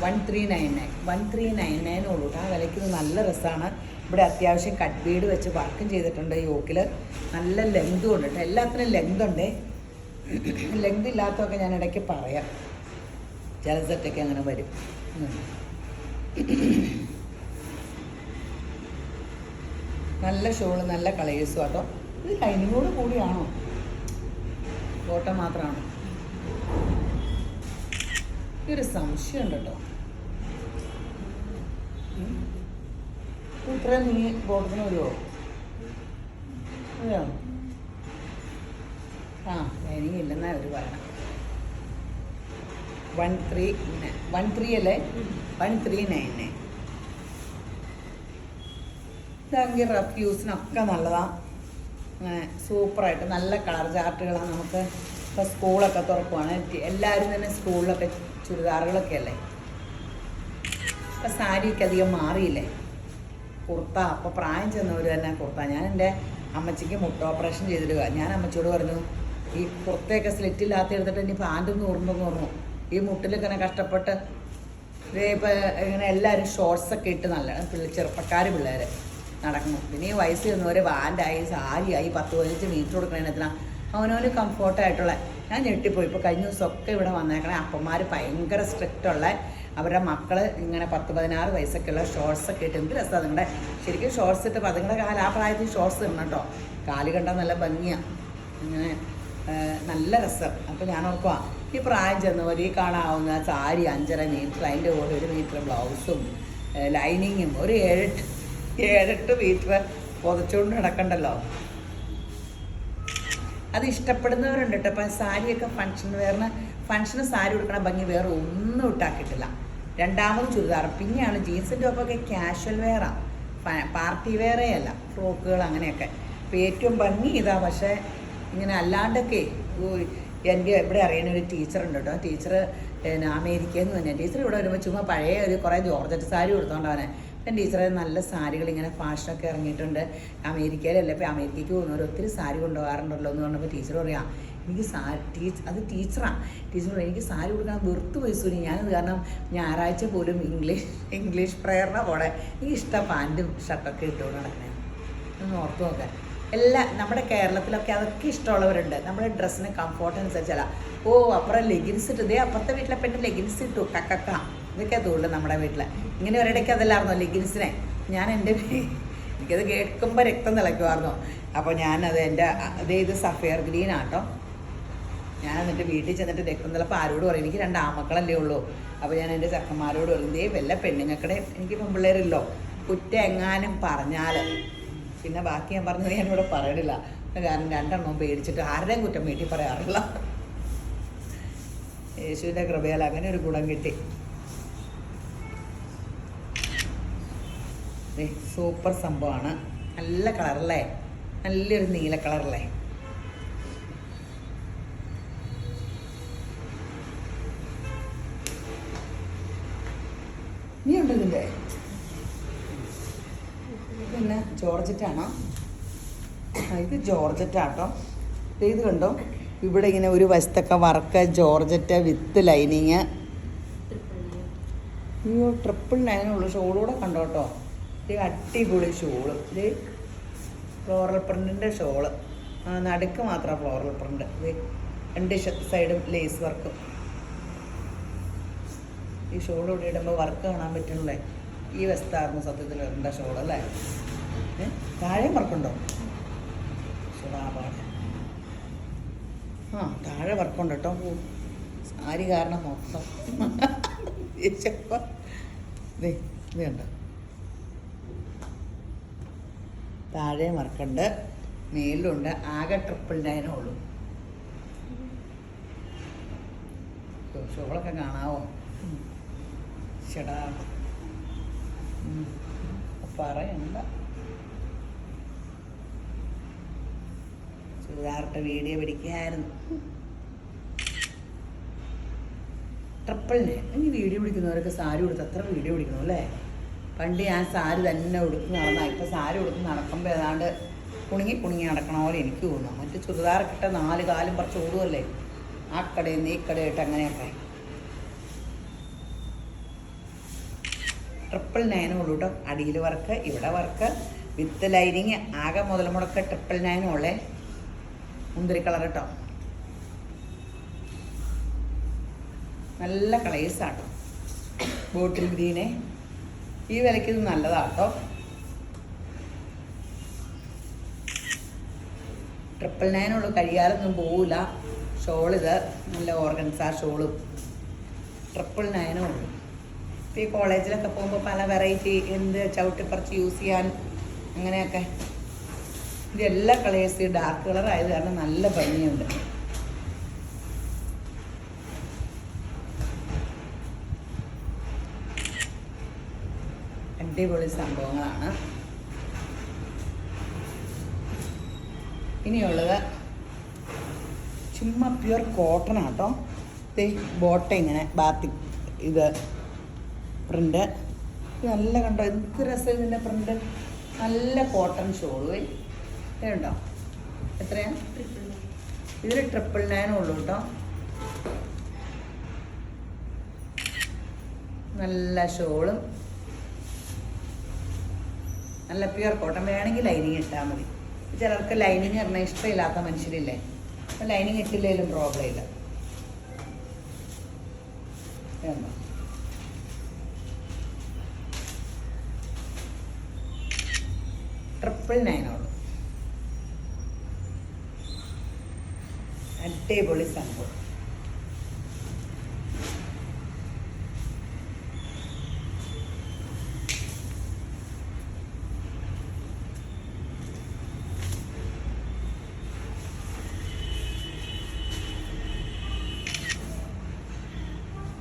1399 ഉള്ളൂ. ആ വിലയ്ക്ക് നല്ല രസമാണ്. ഇവിടെ അത്യാവശ്യം കട്ട് ബീഡ് വെച്ച് വർക്കും ചെയ്തിട്ടുണ്ട്. യോക്കിൽ നല്ല ലെങ്തും ഉണ്ട് കേട്ടോ, എല്ലാത്തിനും ലെങ്ത് ഉണ്ട്. ലെങ്ത് ഇല്ലാത്തതൊക്കെ ഞാൻ ഇടയ്ക്ക് പറയാം, ചില സെറ്റൊക്കെ അങ്ങനെ വരും. നല്ല ഷോള്, നല്ല കളേഴ്സും കേട്ടോ. ഇത് ലൈനിങ്ങോട് കൂടിയാണോ, ബോട്ടം മാത്രമാണോ? ഒരു സംശയമുണ്ട് കേട്ടോ. ഇത്രയും നീ ബോട്ടത്തിന് വരുമോ? അതെയോ? ആ, ലൈനിങ് ഇല്ലെന്നാ അവർ പറയണം. 13 അല്ലേ? 1399. ഇതാണെങ്കിൽ റഫ് യൂസിനൊക്കെ നല്ലതാണ്. അങ്ങനെ സൂപ്പറായിട്ട് നല്ല കളർ ചാർട്ടുകളാണ്. നമുക്ക് ഇപ്പോൾ സ്കൂളൊക്കെ തുറക്കുവാണ്, എല്ലാവരും തന്നെ സ്കൂളിലൊക്കെ ചുരിദാറുകളൊക്കെ അല്ലേ. ഇപ്പം സാരിയൊക്കെ അധികം മാറിയില്ലേ, കുർത്ത. അപ്പോൾ പ്രായം ചെന്നവർ തന്നെ കുർത്ത. ഞാൻ എൻ്റെ അമ്മച്ചിക്ക് മുട്ട ഓപ്പറേഷൻ ചെയ്തിടുക. ഞാൻ അമ്മച്ചിയോട് പറഞ്ഞു, ഈ കുർത്തയൊക്കെ സ്ലിറ്റില്ലാത്ത എടുത്തിട്ട് ഇനി പാൻറ്റൊന്നും ഊർന്നെന്ന് പറഞ്ഞു. ഈ മുട്ടിലിങ്ങനെ കഷ്ടപ്പെട്ട് ഇപ്പോൾ ഇങ്ങനെ എല്ലാവരും ഷോർട്സൊക്കെ ഇട്ട് നല്ല ചെറുപ്പക്കാർ പിള്ളേർ നടക്കുന്നു. പിന്നെ ഈ വയസ്സ് ചെന്നവർ വാൻഡായി സാരിയായി 10-15 മീറ്റർ കൊടുക്കണതിനെത്തിനാ അവനവന് കംഫോർട്ടായിട്ടുള്ള. ഞാൻ ഞെട്ടിപ്പോയി. ഇപ്പോൾ കഴിഞ്ഞ ദിവസമൊക്കെ ഇവിടെ വന്നേക്കണേ അപ്പന്മാർ ഭയങ്കര സ്ട്രിക്റ്റുള്ള അവരുടെ മക്കൾ ഇങ്ങനെ 10-16 വയസ്സൊക്കെയുള്ള ഷോർട്സൊക്കെ ഇട്ട്. എന്ത് രസമാണ് നിങ്ങളുടെ ശരിക്കും ഷോർട്സ് ഇട്ട്. അപ്പോൾ അതുങ്ങളുടെ കാലം ആ പ്രായത്തിൽ ഷോർട്സ് ഇടണം കേട്ടോ. കാല് കണ്ടാൽ നല്ല ഭംഗിയാണ്, ഇങ്ങനെ നല്ല രസം. അപ്പോൾ ഞാൻ ഓർക്കുക, ഈ പ്രായം ചെന്നവർ ഈ കാണാവുന്ന സാരി 5.5 മീറ്റർ, അതിൻ്റെ കൂടെ 1 മീറ്റർ ബ്ലൗസും ലൈനിങ്ങും ഒരു 7-8 മീറ്റർ പുതച്ചുകൊണ്ട് നടക്കണ്ടല്ലോ. അത് ഇഷ്ടപ്പെടുന്നവരുണ്ട് കേട്ടോ. അപ്പം സാരിയൊക്കെ ഫങ്ഷന് സാരി കൊടുക്കണ ഭംഗി വേറെ ഒന്നും ഇട്ടാക്കിയിട്ടില്ല. രണ്ടാമത് ചുരിദാർ, പിന്നെയാണ് ജീൻസിൻ്റെ ഒപ്പമൊക്കെ ക്യാഷ്വൽ വെയറാണ്, പാർട്ടി വെയറേ അല്ല, ഫ്രോക്കുകൾ അങ്ങനെയൊക്കെ. അപ്പോൾ ഏറ്റവും ഭംഗി ഇതാ. പക്ഷേ ഇങ്ങനെ അല്ലാണ്ടൊക്കെ എൻ്റെ ഇവിടെ അറിയുന്ന ഒരു ടീച്ചറുണ്ട് കേട്ടോ. ടീച്ചർ അമേരിക്കയിൽ നിന്ന് തന്നെ. ടീച്ചർ ഇവിടെ വരുമ്പോൾ ചുമ്മാ പഴയ കുറേ ജോർജറ്റ് സാരി കൊടുത്തോണ്ടവനെ. അപ്പം ടീച്ചറെ നല്ല സാരികൾ ഇങ്ങനെ ഫാഷനൊക്കെ ഇറങ്ങിയിട്ടുണ്ട് അമേരിക്കയിലല്ലേ. ഇപ്പോൾ അമേരിക്കയ്ക്ക് പോകുന്നവർ ഒത്തിരി സാരി കൊണ്ടുപോകാറുണ്ടല്ലോ എന്ന് പറഞ്ഞപ്പോൾ ടീച്ചർ പറയാം, എനിക്ക് അത് ടീച്ചറാണ്. ടീച്ചർ എനിക്ക് സാരി കൊടുക്കാൻ വെറുത്ത് പോയി സൂര്യ. ഞാനത് കാരണം ഞായറാഴ്ച പോലും ഇംഗ്ലീഷ് പ്രയറിനെ പോലെ എനിക്ക് ഇഷ്ടം പാൻറ്റും ഷർട്ടൊക്കെ ഇട്ടുകൊണ്ട് നടക്കണേ. ഒന്ന് ഓർത്ത് നോക്കാൻ. നമ്മുടെ കേരളത്തിലൊക്കെ അതൊക്കെ ഇഷ്ടമുള്ളവരുണ്ട്. നമ്മുടെ ഡ്രസ്സിന് കംഫോർട്ട് അനുസരിച്ചല്ല. ഓ അപ്പുറം ലെഗിൻസ് ഇട്ടു, ഇതേ അപ്പുറത്തെ വീട്ടിലെ പെണ്ണ് ലെഗിൻസ് ഇട്ടു, കക്കക്ക. ഇതൊക്കെ തോന്നുന്നു നമ്മുടെ വീട്ടിൽ. ഇങ്ങനെ ഒരിടയ്ക്ക് അതല്ലായിരുന്നോ ലെഗിൻസിനെ. എനിക്കത് കേൾക്കുമ്പോൾ രക്തം തിളയ്ക്കുമായിരുന്നു. അപ്പോൾ ഞാനത് ഇത് സഫയർ ഗ്രീൻ ആട്ടോ. ഞാൻ എന്നിട്ട് വീട്ടിൽ ചെന്നിട്ട് രക്തം തിളപ്പോൾ ആരോട് പറയും, എനിക്ക് 2 ആമക്കളല്ലേ ഉള്ളൂ. അപ്പോൾ ഞാൻ എൻ്റെ ചെക്കന്മാരോട് പറയും, വല്ല പെണ്ണുങ്ങൾക്കടെ എനിക്ക് പെൺപിള്ളേരില്ലോ, കുറ്റം എങ്ങാനും പറഞ്ഞാൽ പിന്നെ ബാക്കി ഞാൻ പറഞ്ഞത് ഞാനിവിടെ പറയണില്ല. കാരണം 2 എണ്ണം പേടിച്ചിട്ട് ആരുടെയും കുറ്റം വീട്ടിൽ പറയാറില്ല. യേശുവിൻ്റെ കൃപയാൽ അങ്ങനെ ഒരു ഗുണം കിട്ടി. സൂപ്പർ സംഭവമാണ്. നല്ല കളറല്ലേ, നല്ലൊരു നീല കളറല്ലേ. ഇനി ഉണ്ട് ഇതിൻ്റെ. പിന്നെ ജോർജറ്റാണോ? ഇത് ജോർജറ്റാട്ടോ. ഇത് കണ്ടോ, ഇവിടെ ഇങ്ങനെ ഒരു വശത്തൊക്കെ വർക്ക് ജോർജറ്റ് വിത്ത് ലൈനിങ്. അയ്യോ 999 ഉള്ളു. ഷോളൂടെ കണ്ടോ കേട്ടോ. ഇത് അടിപൊളി ഷോള്. ഇത് ഫ്ലോറൽ പ്രിൻറ്റിൻ്റെ ഷോള്, നടുക്ക് മാത്രം ഫ്ലോറൽ പ്രിൻറ്റ്. ഇത് 2 സൈഡും ലേസ് വർക്കും. ഈ ഷോൾ ഇവിടെ ഇടുമ്പോൾ വർക്ക് കാണാൻ പറ്റുന്നില്ലേ. ഈ വസ്തായിരുന്നു സത്യത്തിൽ ഇടേണ്ട ഷോൾ അല്ലേ. താഴെ വർക്കുണ്ടോ? ഷോളാപാട് താഴെ വർക്കുണ്ട് കേട്ടോ. സാരി കാരണം മൊത്തം ഇത് കണ്ടോ, താഴെ വർക്കുണ്ട്, മേലുണ്ട്. ആകെ 999 ഉള്ളൂ. ഷോളൊക്കെ കാണാവോ? ചേടാ പറയണ്ട. ചുരിദാറിട്ട് വീഡിയോ പിടിക്കായിരുന്നു. 999. ഈ വീഡിയോ പിടിക്കുന്നവരൊക്കെ സാരി ഉടുത്ത് അത്ര വീഡിയോ പിടിക്കണം അല്ലേ. പണ്ട് ഞാൻ സാരി തന്നെ ഉടുത്ത് നടന്ന, ഇപ്പം സാരി ഉടുത്ത് നടക്കുമ്പോൾ ഏതാണ്ട് കുണുങ്ങി നടക്കണ പോലെ എനിക്ക് തോന്നുന്നു. മറ്റു ചുരിദാറൊക്കെ ഇട്ട 4 കാലും കുറച്ച് ഓടുമല്ലേ, ആ കടയിൽ നിന്ന് ഈ കടയിട്ട് അങ്ങനെയൊക്കെ. 999 ഉള്ളൂ കേട്ടോ. അടിയിൽ വർക്ക്, ഇവിടെ വർക്ക് വിത്ത് ലൈനിങ്. ആകെ മുതൽ മുടക്ക് 999 ഉള്ളേ. മുന്തിരി കളർ കേട്ടോ, നല്ല കളേഴ്സാട്ടോ. ബോട്ടിൽ ഗ്രീനെ ഈ വിലയ്ക്ക് ഇത് നല്ലതാട്ടോ. 999 ഉള്ളൂ. കഴിയാറൊന്നും പോവില്ല. ഷോളിത് നല്ല ഓർഗൻസാ ഷോളും 999 ഉള്ളൂ. ഇപ്പോൾ ഈ കോളേജിലൊക്കെ പോകുമ്പോൾ പല വെറൈറ്റി എന്ത് ചവിട്ടിപ്പറിച്ച് യൂസ് ചെയ്യാൻ അങ്ങനെയൊക്കെ. ഇത് എല്ലാ കളേഴ്സ് ഡാർക്ക് കളർ ആയത് കാരണം നല്ല ഭംഗിയുണ്ട്. അടിപൊളി സംഭവങ്ങളാണ്. ഇനിയുള്ളത് ചുമ്മാ പ്യുവർ കോട്ടൺ ആട്ടോ. ബോട്ട ഇങ്ങനെ ബാത്തിക് ഇത് പ്രിൻ്റ് നല്ല കണ്ടോ, എന്ത് രസം ഇതിൻ്റെ പ്രിൻ്റ്. നല്ല കോട്ടൺ ഷോള് ഉണ്ടോ. എത്രയാണ് ഇതിൽ? 999 ഉള്ളൂ കേട്ടോ. നല്ല ഷോളും നല്ല പ്യുവർ കോട്ടൺ. വേണമെങ്കിൽ ലൈനിങ് ഇട്ടാൽ മതി. ചിലർക്ക് ലൈനിങ് പറഞ്ഞാൽ ഇഷ്ടമില്ലാത്ത മനുഷ്യരില്ലേ, അപ്പം ലൈനിങ് ഇട്ടില്ലെങ്കിലും പ്രോബ്ലം ഇല്ല. വേണ്ടോ 999 ഉള്ളൂ. അടിപൊളി സംഭവം.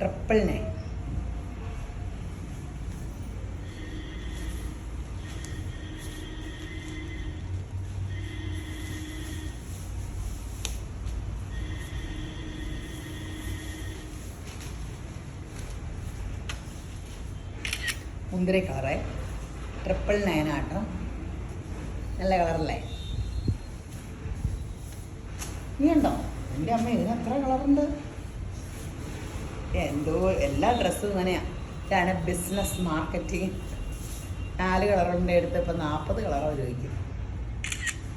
$999. മുന്തിരി കളറേ 999 ആട്ടോ. നല്ല കളറല്ലേ. നീ ഉണ്ടോ? എൻ്റെ അമ്മ ഇതിന് എത്ര കളറുണ്ട്. എന്തോ എല്ലാ ഡ്രസ്സും ഇങ്ങനെയാണ്. ഇതാണ് ബിസിനസ് മാർക്കറ്റിങ്. 4 കളറുണ്ട് എടുത്ത് ഇപ്പം 40 കളറോ ചോദിക്കും.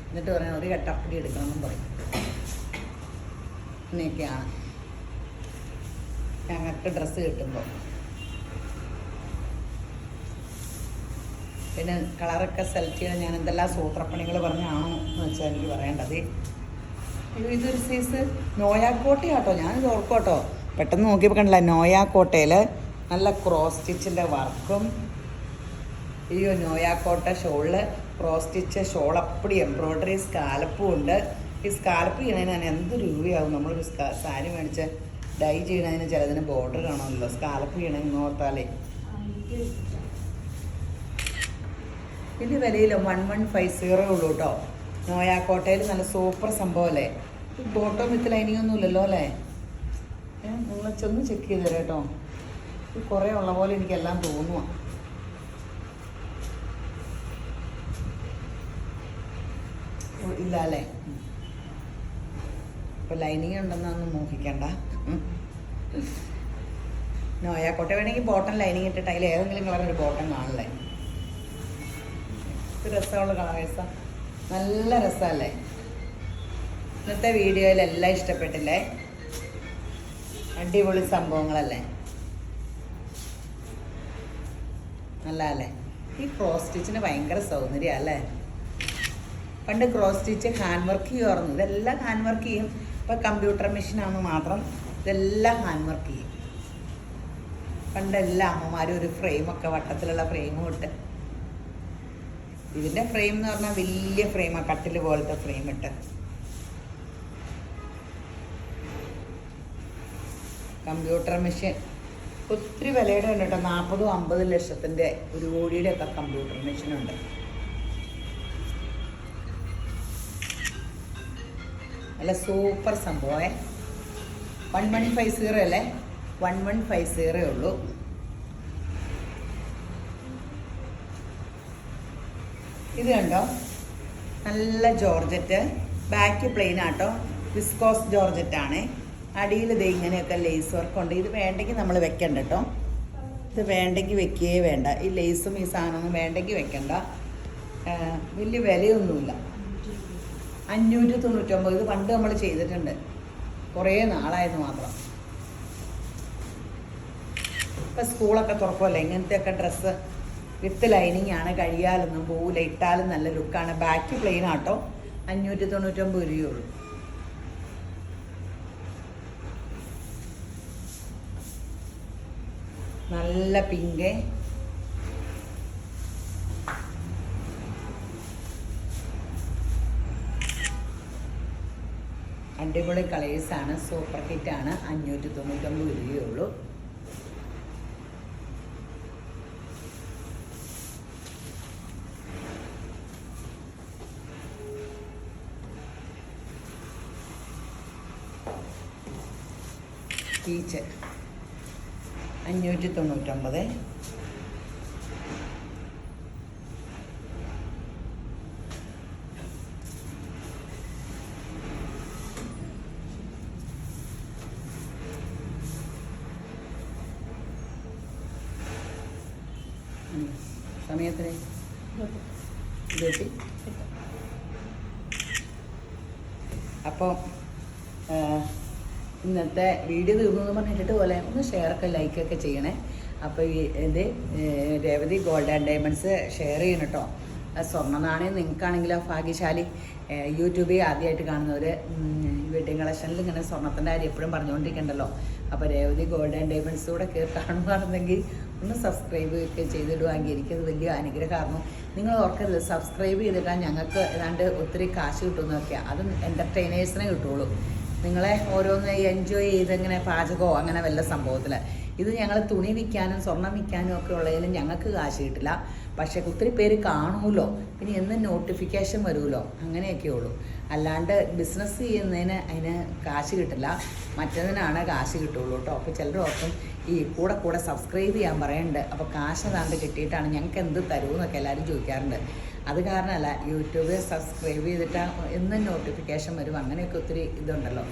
എന്നിട്ട് പറയാൻ ഒരു കട്ടപ്പടി എടുക്കണമെന്നും പറയും. ഇങ്ങനെയൊക്കെയാണ് ഞങ്ങൾക്ക് ഡ്രസ്സ് കിട്ടുമ്പോൾ. പിന്നെ കളറൊക്കെ സെലക്ട് ചെയ്യണം. ഞാൻ എന്തെല്ലാം സൂത്രപ്പണികൾ പറഞ്ഞാണോ എന്ന് വെച്ചാൽ എനിക്ക് പറയേണ്ടത്. ഇതൊരു സൈസ് നോയാക്കോട്ടയാട്ടോ. ഞാനിത് ഓർക്കും കേട്ടോ. പെട്ടെന്ന് നോക്കിയപ്പോൾ കണ്ടില്ല, നോയാക്കോട്ടയിൽ നല്ല ക്രോസ് സ്റ്റിച്ചിൻ്റെ വർക്കും. അയ്യോ, നോയാക്കോട്ട ഷോളിൽ ക്രോസ് സ്റ്റിച്ച് ഷോൾ അപ്പടി എംബ്രോയ്ഡറി സ്കാലപ്പും ഉണ്ട്. ഈ സ്കാലപ്പ് ചെയ്യണതിന് തന്നെ എന്ത് രൂപയാവും. നമ്മളൊരു സാരി മേടിച്ച് ഡൈ ചെയ്യണതിന് ചിലതിന് ബോർഡർ കാണുമല്ലോ. സ്കാലപ്പ് ചെയ്യണമെന്ന് ഓർത്താലേ വലിയ വിലയില്ല. 1150 ഉള്ളൂ കേട്ടോ. നോയാക്കോട്ടയിൽ നല്ല സൂപ്പർ സംഭവമല്ലേ. ബോട്ടം വിത്ത് ലൈനിങ് ഒന്നും ഇല്ലല്ലോ അല്ലേ. നിങ്ങൾ ചെന്ന് ചെക്ക് ചെയ്ത് തരാം കേട്ടോ. ഇത് കുറേ ഉള്ള പോലെ എനിക്കെല്ലാം തോന്നുക. ഇല്ല അല്ലേ. ഇപ്പോൾ ലൈനിങ് ഉണ്ടെന്നൊന്നും മോഹിക്കണ്ട. നോയാക്കോട്ട വേണമെങ്കിൽ ബോട്ടം ലൈനിങ് ഇട്ടിട്ട് അതിൽ ഏതെങ്കിലും കളറൊരു ബോട്ടം കാണില്ലേ. ഇത് രസമുള്ള കളറേഴ്സാ. നല്ല രസമല്ലേ. ഇന്നത്തെ വീഡിയോയിലെല്ലാം ഇഷ്ടപ്പെട്ടില്ലേ? അടിപൊളി സംഭവങ്ങളല്ലേ. നല്ല അല്ലേ? ഈ ക്രോസ് സ്റ്റിച്ചിന് ഭയങ്കര സൗന്ദര്യം അല്ലേ? പണ്ട് ക്രോസ് സ്റ്റിച്ച് ഹാൻഡ് വർക്ക് ചെയ്യുമായിരുന്നു. ഇതെല്ലാം ഹാൻഡ് വർക്ക് ചെയ്യും. ഇപ്പം കമ്പ്യൂട്ടർ മെഷീനാണെന്ന് മാത്രം ഇതെല്ലാം ഹാൻഡ് വർക്ക് ചെയ്യും. പണ്ടെല്ലാം അമ്മമാരും ഒരു ഫ്രെയിമൊക്കെ വട്ടത്തിലുള്ള ഫ്രെയിമും ഇട്ട്, ഇതിൻ്റെ ഫ്രെയിം എന്ന് പറഞ്ഞാൽ വലിയ ഫ്രെയിമാണ്, കട്ടിൽ പോലത്തെ ഫ്രെയിം ഇട്ട്. കമ്പ്യൂട്ടർ മെഷീൻ ഒത്തിരി വിലയുടെ ഉണ്ട് കേട്ടോ. 40-50 ലക്ഷത്തിൻ്റെ 1 കോടിയുടെ ഒക്കെ കമ്പ്യൂട്ടർ മെഷീനുണ്ട്. നല്ല സൂപ്പർ സംഭവമേ. 1150 അല്ലേ? 1150 ഉള്ളൂ. ഇത് കണ്ടോ, നല്ല ജോർജറ്റ്, ബാക്ക് പ്ലെയിൻ ആട്ടോ, വിസ്കോസ് ജോർജറ്റാണ്. അടിയിൽ ഇത് ഇങ്ങനെയൊക്കെ ലേസ് വർക്കുണ്ട്. ഇത് വേണ്ടെങ്കിൽ നമ്മൾ വെക്കണ്ട കേട്ടോ. ഇത് വേണ്ടെങ്കിൽ വെക്കുകയേ വേണ്ട. ഈ ലേസും ഈ സാധനമൊന്നും വേണ്ടെങ്കിൽ വെക്കണ്ട. വലിയ വിലയൊന്നുമില്ല. 599. ഇത് പണ്ട് നമ്മൾ ചെയ്തിട്ടുണ്ട്, കുറേ നാളായത് മാത്രം. ഇപ്പം സ്കൂളൊക്കെ തുറക്കുമല്ലേ, ഇങ്ങനത്തെയൊക്കെ ഡ്രസ്സ് വിത്ത് ലൈനിങ് ആണ്. കഴിയാലൊന്നും പോവില്ല, ഇട്ടാലും നല്ല ലുക്കാണ്. ബാക്ക് പ്ലെയിൻ ആട്ടോ. 599 രൂപയുള്ളൂ. നല്ല പിങ്ക്, അടിപൊളി കളേഴ്സാണ്, സൂപ്പർ ഹിറ്റാണ്. 599 രൂപയുള്ളൂ. പീച്ച് 599. സമയത്തിന് അപ്പോൾ ഇന്നത്തെ വീഡിയോ തീർന്നു എന്ന് പറഞ്ഞിട്ട് പോലെ ഒന്ന് ഷെയറൊക്കെ ലൈക്കൊക്കെ ചെയ്യണേ. അപ്പോൾ ഇത് Revathi gold and diamonds share ചെയ്യണം കേട്ടോ. സ്വർണ്ണ നാണയം നിങ്ങൾക്കാണെങ്കിലും ഭാഗ്യശാലി. യൂട്യൂബിൽ ആദ്യമായിട്ട് കാണുന്നവർ വെഡിങ് കളക്ഷനിൽ ഇങ്ങനെ സ്വർണ്ണത്തിൻ്റെ കാര്യം എപ്പോഴും പറഞ്ഞുകൊണ്ടിരിക്കണ്ടല്ലോ. അപ്പോൾ രേവതി ഗോൾഡ് ആൻഡ് ഡയമണ്ട്സ് കൂടെ കാണുകയാണെന്നെങ്കിൽ ഒന്ന് സബ്സ്ക്രൈബ് ഒക്കെ ചെയ്തിടുവാണെങ്കിൽ എനിക്കത് വലിയ അനുഗ്രഹമായിരുന്നു. നിങ്ങൾ ഓർക്കരുത്, സബ്സ്ക്രൈബ് ചെയ്തിട്ടാൽ ഞങ്ങൾക്ക് ഏതാണ്ട് ഒത്തിരി കാശ് കിട്ടുമെന്നൊക്കെയാണ്. അത് എൻ്റർടൈനേഴ്സിനെ കിട്ടുള്ളൂ. നിങ്ങളെ ഓരോന്ന് എൻജോയ് ചെയ്തിങ്ങനെ പാചകമോ അങ്ങനെ വല്ല സംഭവത്തിൽ. ഇത് ഞങ്ങൾ തുണി വിൽക്കാനും സ്വർണം വിൽക്കാനും ഒക്കെ ഉള്ളതിലും ഞങ്ങൾക്ക് കാശ് കിട്ടില്ല. പക്ഷേ ഒത്തിരി പേര് കാണുമല്ലോ, പിന്നെ എന്നും നോട്ടിഫിക്കേഷൻ വരുമല്ലോ, അങ്ങനെയൊക്കെ ഉള്ളൂ. അല്ലാണ്ട് ബിസിനസ് ചെയ്യുന്നതിന് അതിന് കാശ് കിട്ടില്ല, മറ്റതിനാണ് കാശ് കിട്ടുള്ളൂ കേട്ടോ. അപ്പോൾ ചിലർ ഓർക്കും ഈ കൂടെ സബ്സ്ക്രൈബ് ചെയ്യാൻ പറയുന്നുണ്ട്, അപ്പോൾ കാശ് ഏതാണ്ട് കിട്ടിയിട്ടാണ് ഞങ്ങൾക്ക് എന്ത് തരുമെന്നൊക്കെ എല്ലാവരും ചോദിക്കാറുണ്ട്. അത് കാരണമല്ല, യൂട്യൂബിൽ സബ്സ്ക്രൈബ് ചെയ്തിട്ട് എന്നും നോട്ടിഫിക്കേഷൻ വരും, അങ്ങനെയൊക്കെ ഒത്തിരി ഇതുണ്ടല്ലോ.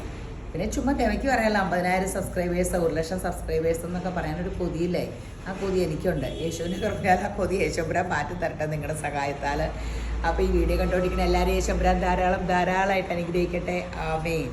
പിന്നെ ചുമ്മാ എനിക്ക് പറയാമല്ലോ, 50,000 സബ്സ്ക്രൈബേഴ്സ്, 1,00,000 സബ്സ്ക്രൈബേഴ്സ് എന്നൊക്കെ പറയാനൊരു കൊതിയില്ലേ? ആ കൊതി എനിക്കുണ്ട്. യേശുവിനെ പറഞ്ഞാൽ ആ കൊതി യേശുപുരാൻ മാറ്റി തരട്ടെ നിങ്ങളുടെ സഹായത്താൽ. അപ്പോൾ ഈ വീഡിയോ കണ്ടുകൊണ്ടിരിക്കുന്ന എല്ലാവരും യേശുപുരാൻ ധാരാളമായിട്ട് അനുഗ്രഹിക്കട്ടെ. ആമേൻ.